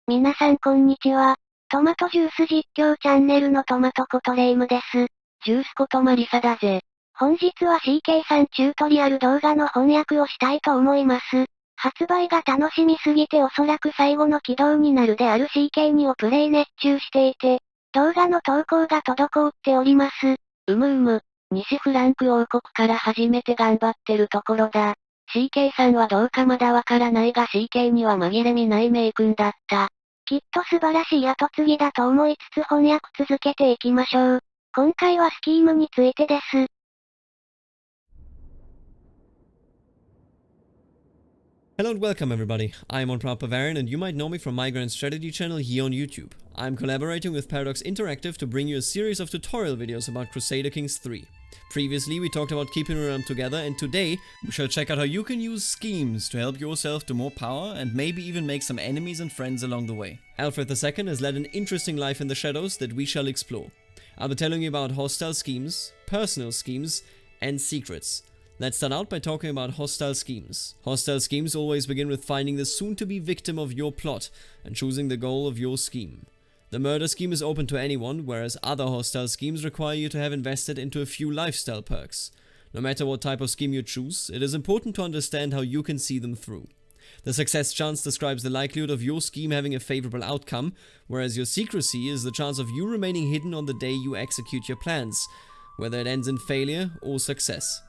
皆さんこんにちは。トマトジュース実況チャンネルのトマトことレイムです。ジュースことマリサだぜ。本日は CK3 チュートリアル動画の翻訳をしたいと思います。発売が楽しみすぎておそらく最後の起動になるである CK2 をプレイ熱中していて、動画の投稿が滞っております。西フランク王国から初めて頑張ってるところだ。CK さんはどうかまだわからないが CK には紛れ見ない名君だった。きっと素晴らしい後継ぎだと思いつつ翻訳続けていきましょう。今回はスキームについてです。Hello and welcome everybody, I'm Onproud Bavarian and you might know me from my Grand Strategy channel here on YouTube. I'm collaborating with Paradox Interactive to bring you a series of tutorial videos about Crusader Kings 3. Previously we talked about keeping a realm together, and today we shall check out how you can use schemes to help yourself to more power and maybe even make some enemies and friends along the way. Alfred II has led an interesting life in the shadows that we shall explore. I'll be telling you about hostile schemes, personal schemes and secrets. Let's start out by talking about hostile schemes. Hostile schemes always begin with finding the soon-to-be victim of your plot and choosing the goal of your scheme. The murder scheme is open to anyone, whereas other hostile schemes require you to have invested into a few lifestyle perks. No matter what type of scheme you choose, it is important to understand how you can see them through. The success chance describes the likelihood of your scheme having a favorable outcome, whereas your secrecy is the chance of you remaining hidden on the day you execute your plans, whether it ends in failure or success.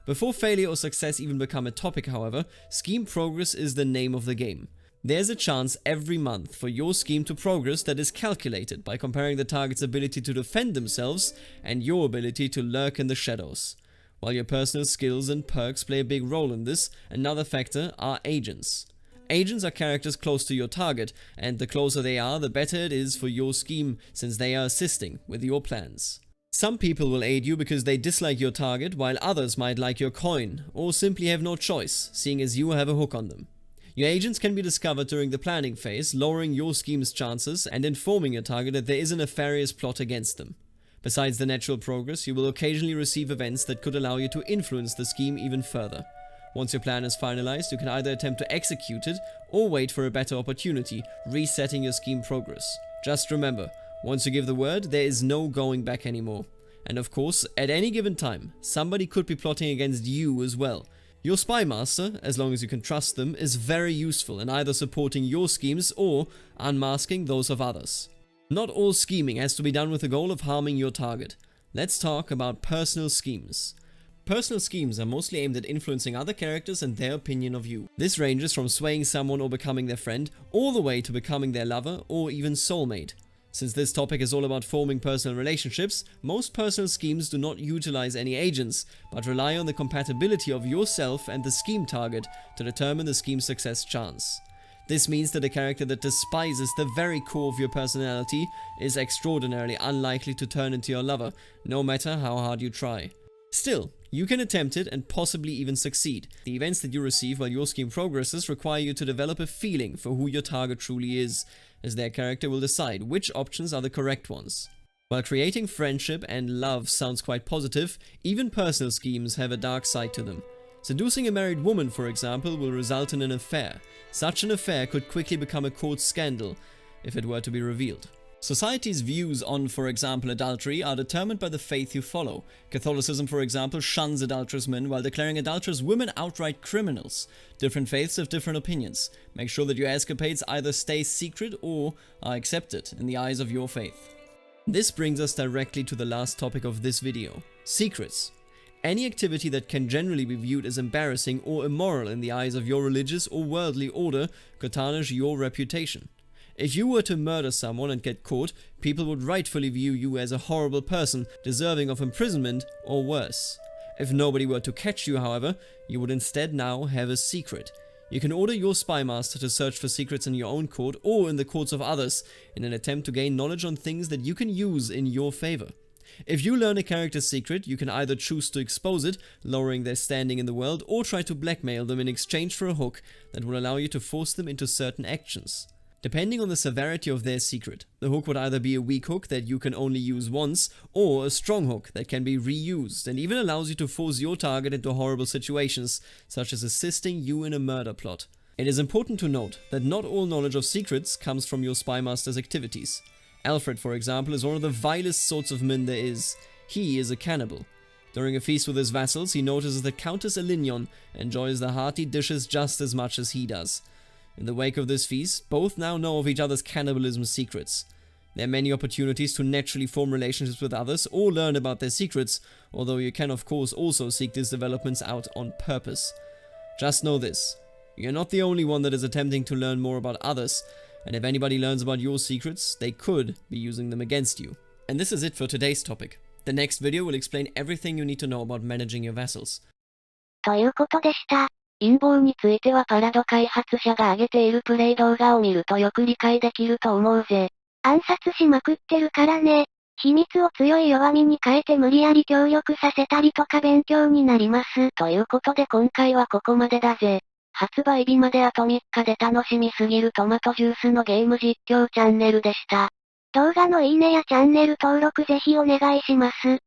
Before failure or success even become a topic, however, scheme progress is the name of the game. There's a chance every month for your scheme to progress that is calculated by comparing the target's ability to defend themselves and your ability to lurk in the shadows. While your personal skills and perks play a big role in this, another factor are agents. Agents are characters close to your target, and the closer they are, the better it is for your scheme, since they are assisting with your plans. Some people will aid you because they dislike your target, while others might like your coin, or simply have no choice, seeing as you have a hook on them. Your agents can be discovered during the planning phase, lowering your scheme's chances and informing your target that there is a nefarious plot against them. Besides the natural progress, you will occasionally receive events that could allow you to influence the scheme even further. Once your plan is finalized, you can either attempt to execute it, or wait for a better opportunity, resetting your scheme progress. Just remember, once you give the word, there is no going back anymore. And of course, at any given time, somebody could be plotting against you as well. Your spy master, as long as you can trust them, is very useful in either supporting your schemes or unmasking those of others. Not all scheming has to be done with the goal of harming your target. Let's talk about personal schemes. Personal schemes are mostly aimed at influencing other characters and their opinion of you. This ranges from swaying someone or becoming their friend, all the way to becoming their lover or even soulmate. Since this topic is all about forming personal relationships, most personal schemes do not utilize any agents, but rely on the compatibility of yourself and the scheme target to determine the scheme's success chance. This means that a character that despises the very core of your personality is extraordinarily unlikely to turn into your lover, no matter how hard you try. Still, you can attempt it and possibly even succeed. The events that you receive while your scheme progresses require you to develop a feeling for who your target truly is, as their character will decide which options are the correct ones. While creating friendship and love sounds quite positive, even personal schemes have a dark side to them. Seducing a married woman, for example, will result in an affair. Such an affair could quickly become a court scandal if it were to be revealed. Society's views on, for example, adultery are determined by the faith you follow. Catholicism, for example, shuns adulterous men while declaring adulterous women outright criminals. Different faiths have different opinions. Make sure that your escapades either stay secret or are accepted in the eyes of your faith. This brings us directly to the last topic of this video: secrets. Any activity that can generally be viewed as embarrassing or immoral in the eyes of your religious or worldly order could tarnish your reputation. If you were to murder someone and get caught, people would rightfully view you as a horrible person, deserving of imprisonment or worse. If nobody were to catch you, however, you would instead now have a secret. You can order your spy master to search for secrets in your own court or in the courts of others in an attempt to gain knowledge on things that you can use in your favor. If you learn a character's secret, you can either choose to expose it, lowering their standing in the world, or try to blackmail them in exchange for a hook that will allow you to force them into certain actions. Depending on the severity of their secret, the hook would either be a weak hook that you can only use once, or a strong hook that can be reused and even allows you to force your target into horrible situations, such as assisting you in a murder plot. It is important to note that not all knowledge of secrets comes from your spymaster's activities. Alfred, for example, is one of the vilest sorts of men there is. He is a cannibal. During a feast with his vassals, he notices that Countess Elignon enjoys the hearty dishes just as much as he does. In the wake of this feast, both now know of each other's cannibalism secrets. There are many opportunities to naturally form relationships with others or learn about their secrets, although you can of course also seek these developments out on purpose. Just know this, you're not the only one that is attempting to learn more about others, and if anybody learns about your secrets, they could be using them against you. And this is it for today's topic. The next video will explain everything you need to know about managing your vassals. ということでした。陰謀についてはパラド開発者が上げているプレイ動画を見るとよく理解できると思うぜ。暗殺しまくってるからね。秘密を強い弱みに変えて無理やり協力させたりとか勉強になります。ということで今回はここまでだぜ。発売日まであと3日で楽しみすぎるトマトジュースのゲーム実況チャンネルでした。動画のいいねやチャンネル登録ぜひお願いします。